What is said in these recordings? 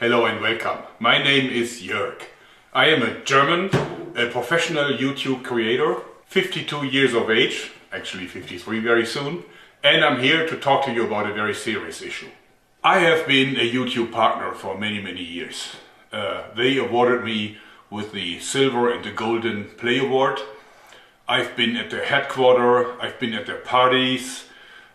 Hello and welcome. My name is Jörg. I am a German, a professional YouTube creator, 52 years of age, actually 53 very soon, and I'm here to talk to you about a very serious issue. I have been a YouTube partner for many years. They awarded me with the Silver and the Golden Play Award. I've been at their headquarters, I've been at their parties,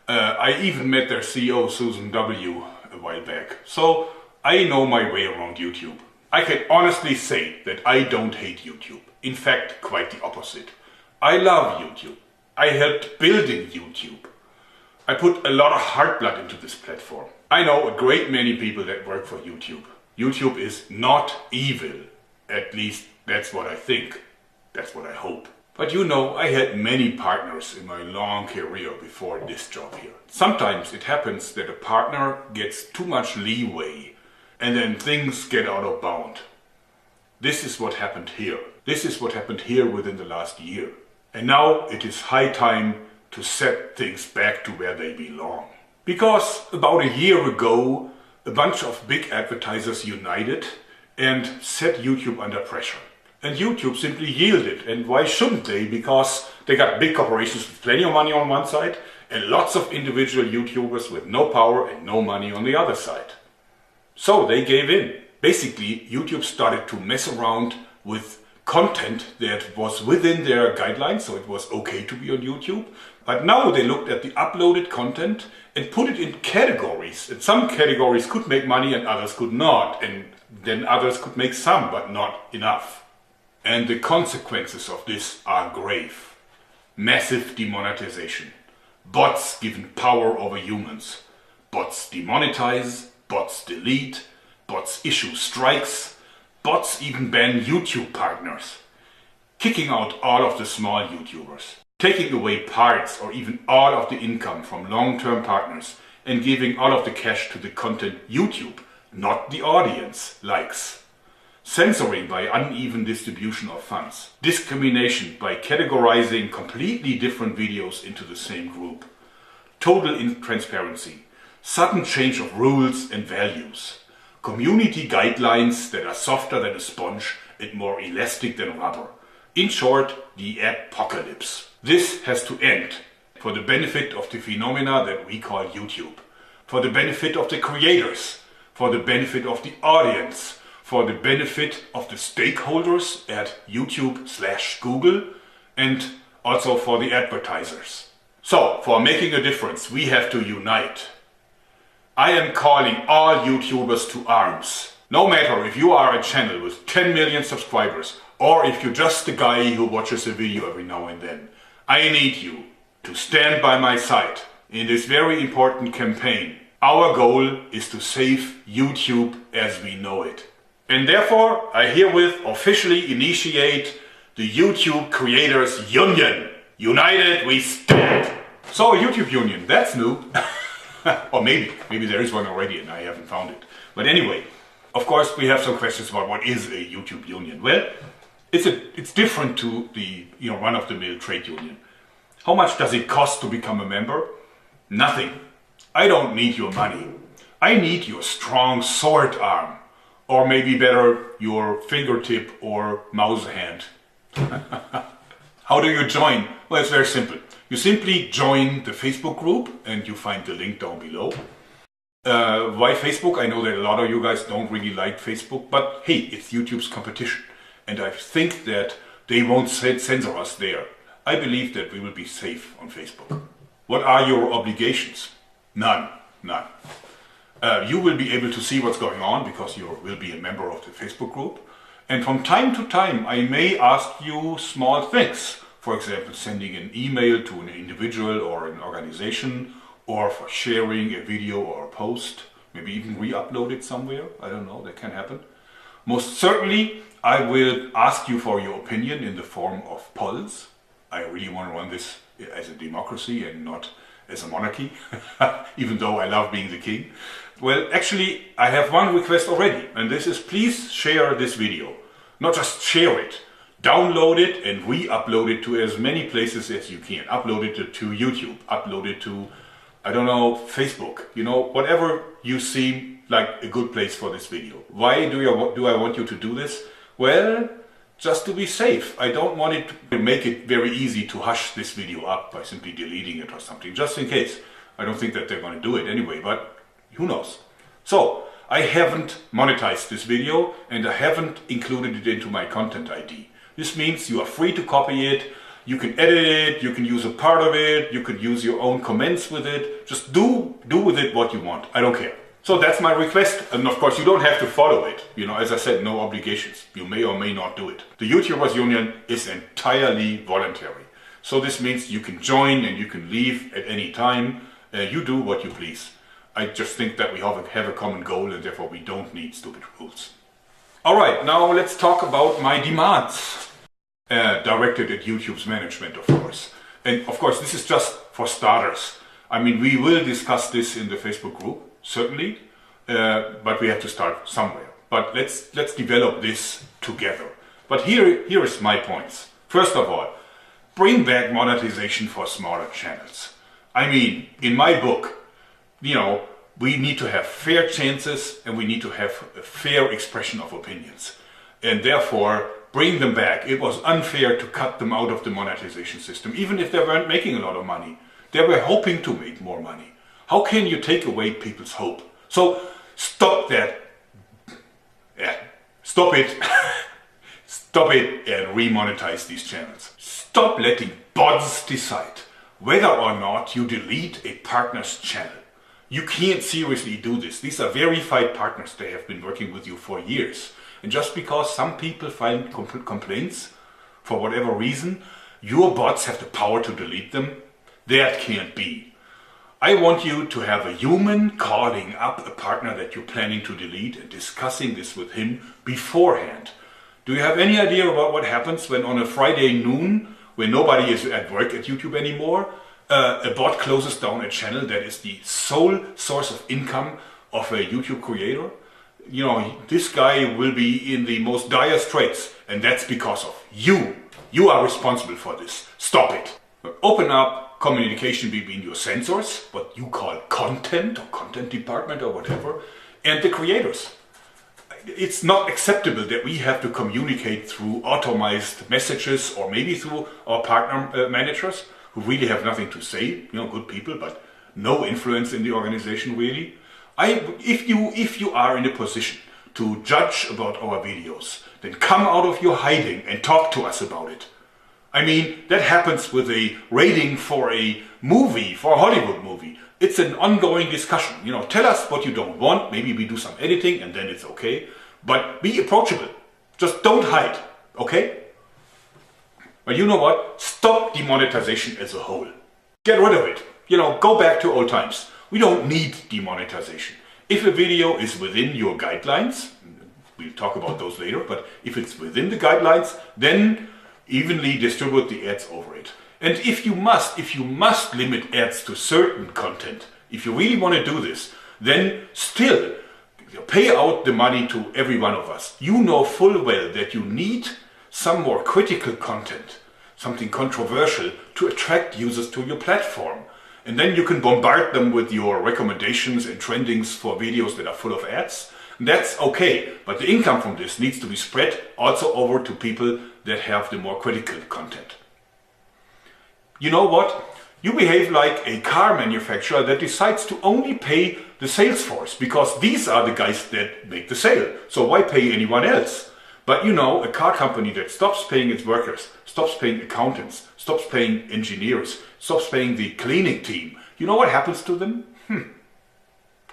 I even met their CEO Susan W. a while back. So I know my way around YouTube. I can honestly say that I don't hate YouTube. In fact, quite the opposite. I love YouTube. I helped building YouTube. I put a lot of heart blood into this platform. I know a great many people that work for YouTube. YouTube is not evil. At least that's what I think. That's what I hope. But you know, I had many partners in my long career before this job here. Sometimes it happens that a partner gets too much leeway and then things get out of bound. This is what happened here. This is what happened here within the last year. And now it is high time to set things back to where they belong. Because about a year ago, a bunch of big advertisers united and set YouTube under pressure. And YouTube simply yielded. And why shouldn't they? Because they got big corporations with plenty of money on one side and lots of individual YouTubers with no power and no money on the other side. So they gave in. Basically, YouTube started to mess around with content that was within their guidelines, so it was okay to be on YouTube. But now they looked at the uploaded content and put it in categories. And some categories could make money and others could not. And then others could make some, but not enough. And the consequences of this are grave. Massive demonetization. Bots given power over humans. Bots demonetize. Bots delete, bots issue strikes, bots even ban YouTube partners, kicking out all of the small YouTubers, taking away parts or even all of the income from long-term partners and giving all of the cash to the content YouTube, not the audience, likes, censoring by uneven distribution of funds, discrimination by categorizing completely different videos into the same group, total intransparency, sudden change of rules and values, community guidelines that are softer than a sponge and more elastic than rubber. In short, the adpocalypse. This has to end for the benefit of the phenomena that we call YouTube, for the benefit of the creators, for the benefit of the audience, for the benefit of the stakeholders at YouTube/Google, and also for the advertisers. So, for making a difference, we have to unite. I am calling all YouTubers to arms. No matter if you are a channel with 10 million subscribers or if you're just a guy who watches a video every now and then, I need you to stand by my side in this very important campaign. Our goal is to save YouTube as we know it. And therefore, I herewith officially initiate the YouTube Creators Union. United we stand. So, YouTube Union, that's new. Or maybe there is one already and I haven't found it. But anyway, of course we have some questions about what is a YouTube union. Well, it's different to the run-of-the-mill trade union. How much does it cost to become a member? Nothing. I don't need your money. I need your strong sword arm. Or maybe better, your fingertip or mouse hand. How do you join? Well, it's very simple. You simply join the Facebook group and you find the link down below. Why Facebook? I know that a lot of you guys don't really like Facebook, but hey, it's YouTube's competition. And I think that they won't censor us there. I believe that we will be safe on Facebook. What are your obligations? None. You will be able to see what's going on because you will be a member of the Facebook group. And from time to time, I may ask you small things. For example, sending an email to an individual or an organization, or for sharing a video or a post, maybe even re-upload it somewhere. I don't know, that can happen. Most certainly, I will ask you for your opinion in the form of polls. I really want to run this as a democracy and not as a monarchy, even though I love being the king. Well, actually, I have one request already, and this is please share this video. Not just share it. Download it and re-upload it to as many places as you can. Upload it to YouTube, upload it to, I don't know, Facebook. You know, whatever you see like a good place for this video. Why do I want you to do this? Well, just to be safe. I don't want it to make it very easy to hush this video up by simply deleting it or something, just in case. I don't think that they're going to do it anyway, but who knows. So, I haven't monetized this video and I haven't included it into my content ID. This means you are free to copy it, you can edit it, you can use a part of it, you could use your own comments with it. Just do with it what you want. I don't care. So that's my request, and of course you don't have to follow it. You know, as I said, no obligations. You may or may not do it. The YouTubers Union is entirely voluntary. So this means you can join and you can leave at any time. You do what you please. I just think that we have a common goal and therefore we don't need stupid rules. Alright, now let's talk about my demands. Directed at YouTube's management, of course. And of course this is just for starters. I mean, we will discuss this in the Facebook group. Certainly, but we have to start somewhere. But let's develop this together. But here is my points. First of all, bring back monetization for smaller channels. I mean, in my book, you know, we need to have fair chances and we need to have a fair expression of opinions. And therefore, bring them back. It was unfair to cut them out of the monetization system, even if they weren't making a lot of money. They were hoping to make more money. How can you take away people's hope? So stop that. Yeah, stop it. Stop it and remonetize these channels. Stop letting bots decide whether or not you delete a partner's channel. You can't seriously do this. These are verified partners. They have been working with you for years. And just because some people file complaints for whatever reason, your bots have the power to delete them. That can't be. I want you to have a human calling up a partner that you're planning to delete and discussing this with him beforehand. Do you have any idea about what happens when on a Friday noon, when nobody is at work at YouTube anymore, a bot closes down a channel that is the sole source of income of a YouTube creator? You know, this guy will be in the most dire straits, and that's because of you. You are responsible for this. Stop it. Open up communication between your censors, what you call content or content department or whatever, and the creators. It's not acceptable that we have to communicate through automized messages or maybe through our partner managers who really have nothing to say, you know, good people, but no influence in the organization really. If you are in a position to judge about our videos, then come out of your hiding and talk to us about it. I mean, that happens with a rating for a movie, for a Hollywood movie. It's an ongoing discussion. You know, tell us what you don't want. Maybe we do some editing and then it's okay. But be approachable. Just don't hide, okay? But you know what? Stop demonetization as a whole. Get rid of it. You know, go back to old times. We don't need demonetization. If a video is within your guidelines, we'll talk about those later, but if it's within the guidelines, then evenly distribute the ads over it. And if you must limit ads to certain content, if you really want to do this, then still pay out the money to every one of us. You know full well that you need some more critical content, something controversial to attract users to your platform. And then you can bombard them with your recommendations and trendings for videos that are full of ads. That's okay, but the income from this needs to be spread also over to people that have the more critical content. You know what? You behave like a car manufacturer that decides to only pay the sales force because these are the guys that make the sale. So why pay anyone else? But you know, a car company that stops paying its workers, stops paying accountants, stops paying engineers, stops paying the cleaning team, you know what happens to them?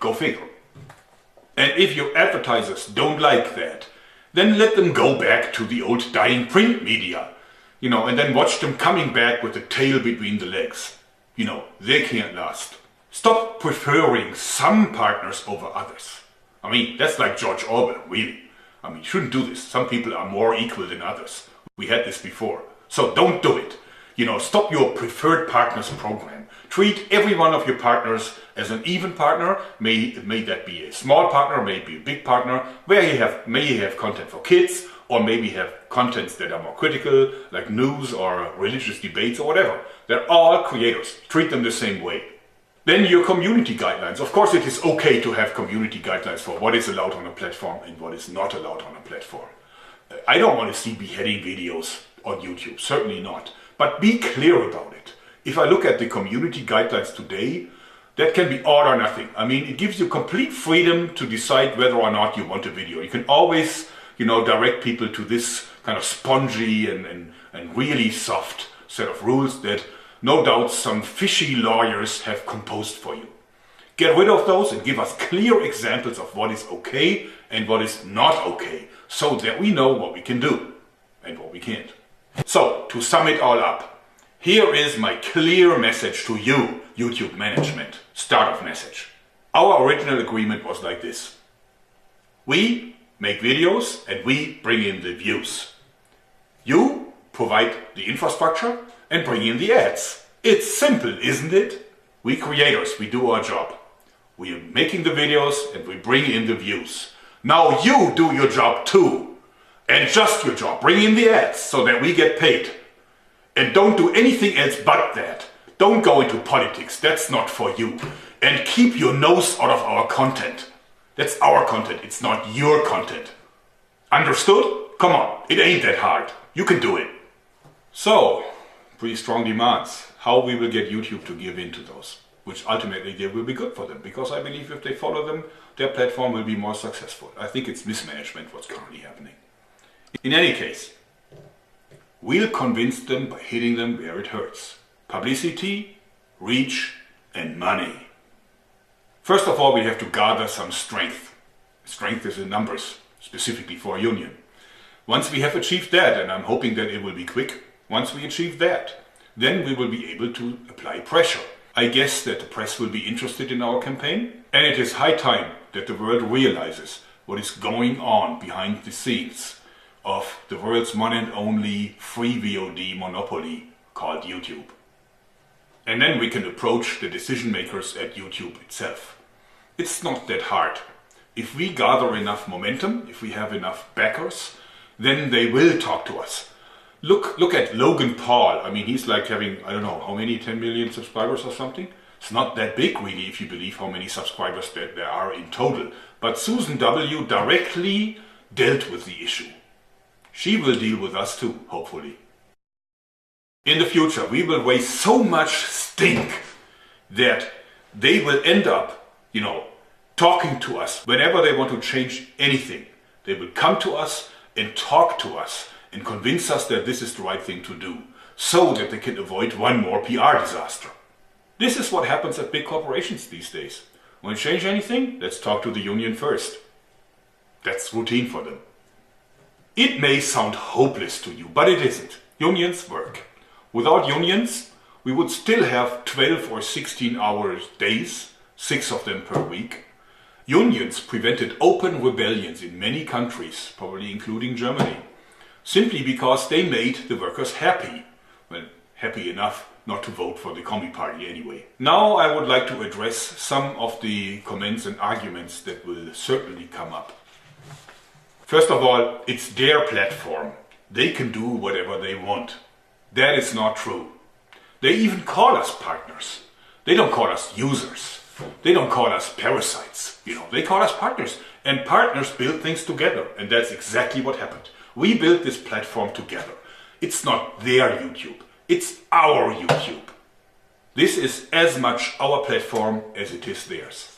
Go figure. And if your advertisers don't like that, then let them go back to the old dying print media. You know, and then watch them coming back with the tail between the legs. You know, they can't last. Stop preferring some partners over others. I mean, that's like George Orwell, really. I mean, you shouldn't do this. Some people are more equal than others. We had this before. So don't do it. You know, stop your preferred partners program. Treat every one of your partners as an even partner. May that be a small partner, maybe a big partner, where you have content for kids, or maybe have contents that are more critical, like news or religious debates or whatever. They're all creators. Treat them the same way. Then your community guidelines. Of course, it is okay to have community guidelines for what is allowed on a platform and what is not allowed on a platform. I don't want to see beheading videos on YouTube, certainly not. But be clear about it. If I look at the community guidelines today, that can be all or nothing. I mean, it gives you complete freedom to decide whether or not you want a video. You can always, direct people to this kind of spongy and really soft set of rules that no doubt some fishy lawyers have composed for you. Get rid of those and give us clear examples of what is okay and what is not okay, so that we know what we can do and what we can't. So, to sum it all up, here is my clear message to you, YouTube management. Start of message. Our original agreement was like this. We make videos and we bring in the views. You provide the infrastructure and bring in the ads. It's simple, isn't it? We creators, we do our job. We are making the videos and we bring in the views. Now you do your job too. And just your job. Bring in the ads so that we get paid. And don't do anything else but that. Don't go into politics. That's not for you. And keep your nose out of our content. That's our content. It's not your content. Understood? Come on. It ain't that hard. You can do it. So, pretty strong demands. How we will get YouTube to give in to those. Which ultimately they will be good for them. Because I believe if they follow them, their platform will be more successful. I think it's mismanagement what's currently happening. In any case, we'll convince them by hitting them where it hurts. Publicity, reach, and money. First of all, we have to gather some strength. Strength is in numbers, specifically for a union. Once we have achieved that, and I'm hoping that it will be quick, once we achieve that, then we will be able to apply pressure. I guess that the press will be interested in our campaign, and it is high time that the world realizes what is going on behind the scenes of the world's one and only free VOD monopoly called YouTube. And then we can approach the decision makers at YouTube itself. It's not that hard. If we gather enough momentum, if we have enough backers, then they will talk to us. Look at Logan Paul. I mean, he's like having, I don't know, how many, 10 million subscribers or something? It's not that big really if you believe how many subscribers there are in total. But Susan W. directly dealt with the issue. She will deal with us too, hopefully. In the future, we will raise so much stink that they will end up, talking to us whenever they want to change anything. They will come to us and talk to us and convince us that this is the right thing to do, so that they can avoid one more PR disaster. This is what happens at big corporations these days. Want to change anything? Let's talk to the union first. That's routine for them. It may sound hopeless to you, but it isn't. Unions work. Without unions, we would still have 12 or 16-hour days, 6 of them per week. Unions prevented open rebellions in many countries, probably including Germany, simply because they made the workers happy. Well, happy enough not to vote for the Commie Party anyway. Now I would like to address some of the comments and arguments that will certainly come up. First of all, it's their platform. They can do whatever they want. That is not true. They even call us partners. They don't call us users. They don't call us parasites. They call us partners. And partners build things together. And that's exactly what happened. We built this platform together. It's not their YouTube. It's our YouTube. This is as much our platform as it is theirs.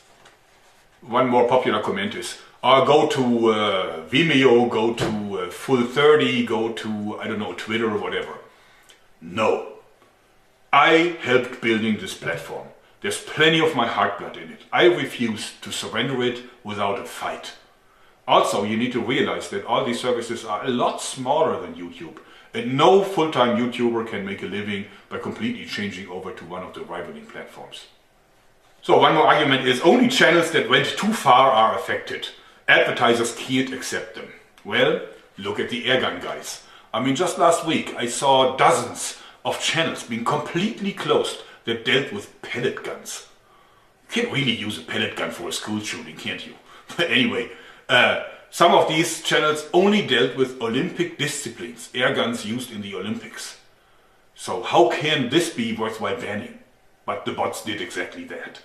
One more popular comment is, go to Vimeo, go to Full30, go to, I don't know, Twitter or whatever. No. I helped building this platform. There's plenty of my heart blood in it. I refuse to surrender it without a fight. Also, you need to realize that all these services are a lot smaller than YouTube. And no full-time YouTuber can make a living by completely changing over to one of the rivaling platforms. So one more argument is only channels that went too far are affected. Advertisers can't accept them. Well, look at the airgun guys. I mean, just last week I saw dozens of channels being completely closed that dealt with pellet guns. You can't really use a pellet gun for a school shooting, can't you? But anyway, some of these channels only dealt with Olympic disciplines, air guns used in the Olympics. So how can this be worthwhile banning? but the bots did exactly that.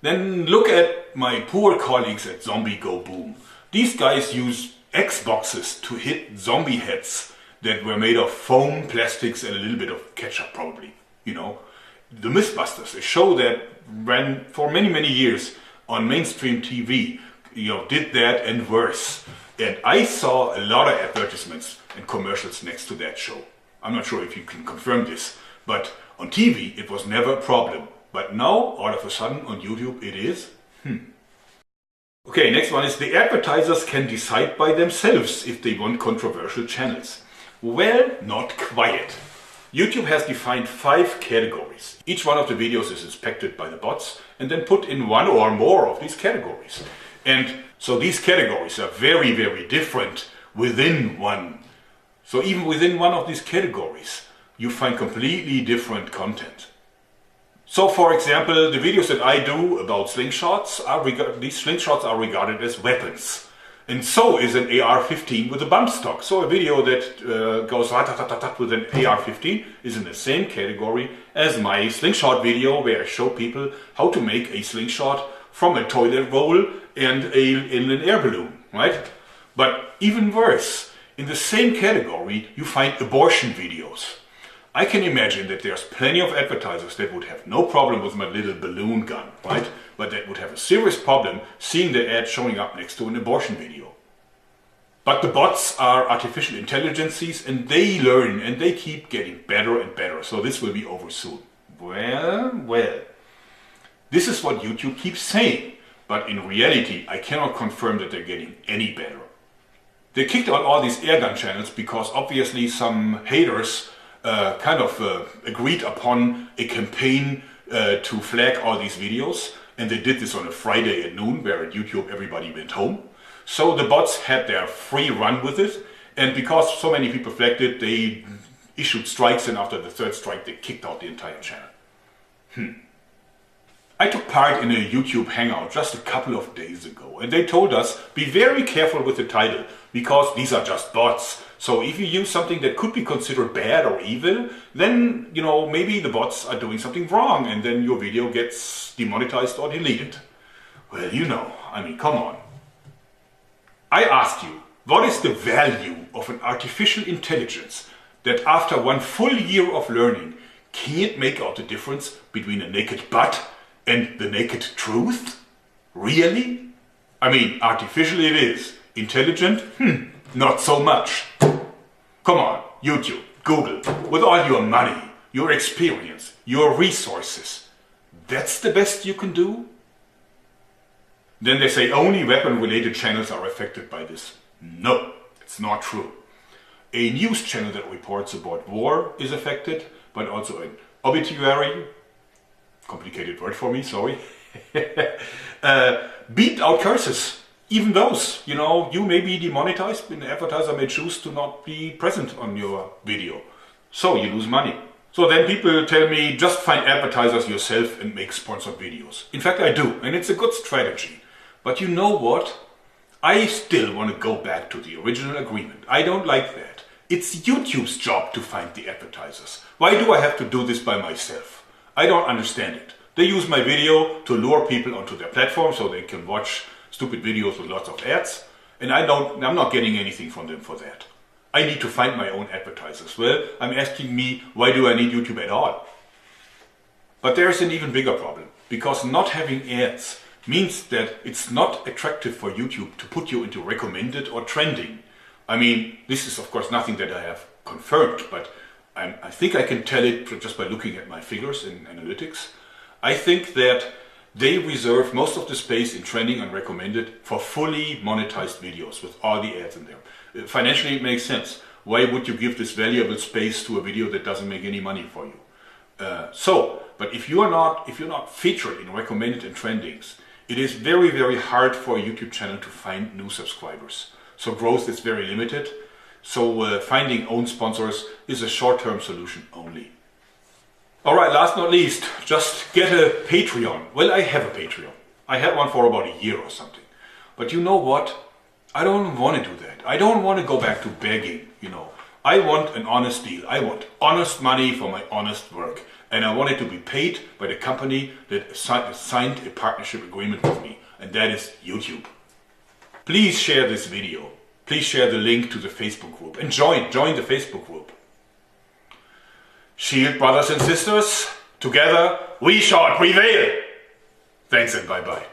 Then look at my poor colleagues at Zombie Go Boom. These guys use Xboxes to hit zombie heads that were made of foam, plastics and a little bit of ketchup probably, you know. The Mythbusters, a show that ran for many years on mainstream TV, you know, did that and worse. And I saw a lot of advertisements and commercials next to that show. I'm not sure if you can confirm this, but on TV it was never a problem. But now, all of a sudden, on YouTube it is? Okay, next one is the advertisers can decide by themselves if they want controversial channels. Well, not quite. YouTube has defined 5 categories. Each one of the videos is inspected by the bots and then put in one or more of these categories. And so these categories are very different within one. So even within one of these categories, you find completely different content. So for example, the videos that I do about slingshots, these slingshots are regarded as weapons. And so is an AR-15 with a bump stock. So a video that goes with an AR-15 is in the same category as my slingshot video where I show people how to make a slingshot from a toilet roll and in an air balloon, right? But even worse, in the same category you find abortion videos. I can imagine that there's plenty of advertisers that would have no problem with my little balloon gun, right? But that would have a serious problem seeing the ad showing up next to an abortion video. But the bots are artificial intelligences and they learn and they keep getting better and better. So this will be over soon. Well. This is what YouTube keeps saying. But in reality, I cannot confirm that they're getting any better. They kicked out all these airgun channels because obviously some haters agreed upon a campaign to flag all these videos, and they did this on a Friday at noon where at YouTube everybody went home. So the bots had their free run with it, and because so many people flagged it, they issued strikes, and after the 3rd strike they kicked out the entire channel. I took part in a YouTube hangout just a couple of days ago, and they told us be very careful with the title because these are just bots. So if you use something that could be considered bad or evil, then, you know, maybe the bots are doing something wrong and then your video gets demonetized or deleted. Well, you know, I mean, come on. I asked you, what is the value of an artificial intelligence that after 1 full year of learning can't make out the difference between a naked butt and the naked truth? Really? I mean, artificial it is. Intelligent? Not so much. Come on, YouTube, Google, with all your money, your experience, your resources, that's the best you can do? Then they say only weapon-related channels are affected by this. No, it's not true. A news channel that reports about war is affected, but also an obituary, complicated word for me, sorry, beeped out curses. Even those, you know, you may be demonetized and the advertiser may choose to not be present on your video. So you lose money. So then people tell me, just find advertisers yourself and make sponsored videos. In fact, I do, and it's a good strategy. But you know what? I still want to go back to the original agreement. I don't like that. It's YouTube's job to find the advertisers. Why do I have to do this by myself? I don't understand it. They use my video to lure people onto their platform so they can watch stupid videos with lots of ads, and I'm not getting anything from them for that. I need to find my own advertisers. Well, I'm asking me, why do I need YouTube at all? But there's an even bigger problem, because not having ads means that it's not attractive for YouTube to put you into recommended or trending. I mean, this is of course nothing that I have confirmed, but I think I can tell it just by looking at my figures in analytics. I think that they reserve most of the space in trending and recommended for fully monetized videos with all the ads in there. Financially it makes sense. Why would you give this valuable space to a video that doesn't make any money for you? But if you're not featured in recommended and trendings, it is very hard for a YouTube channel to find new subscribers. So growth is very limited. So finding own sponsors is a short-term solution only. Alright, last not least, just get a Patreon. Well, I have a Patreon. I had one for about a year or something. But you know what? I don't want to do that. I don't want to go back to begging, you know, I want an honest deal. I want honest money for my honest work. And I want it to be paid by the company that signed a partnership agreement with me. And that is YouTube. Please share this video. Please share the link to the Facebook group. And join the Facebook group. Shield, brothers and sisters, together we shall prevail. Thanks and bye-bye.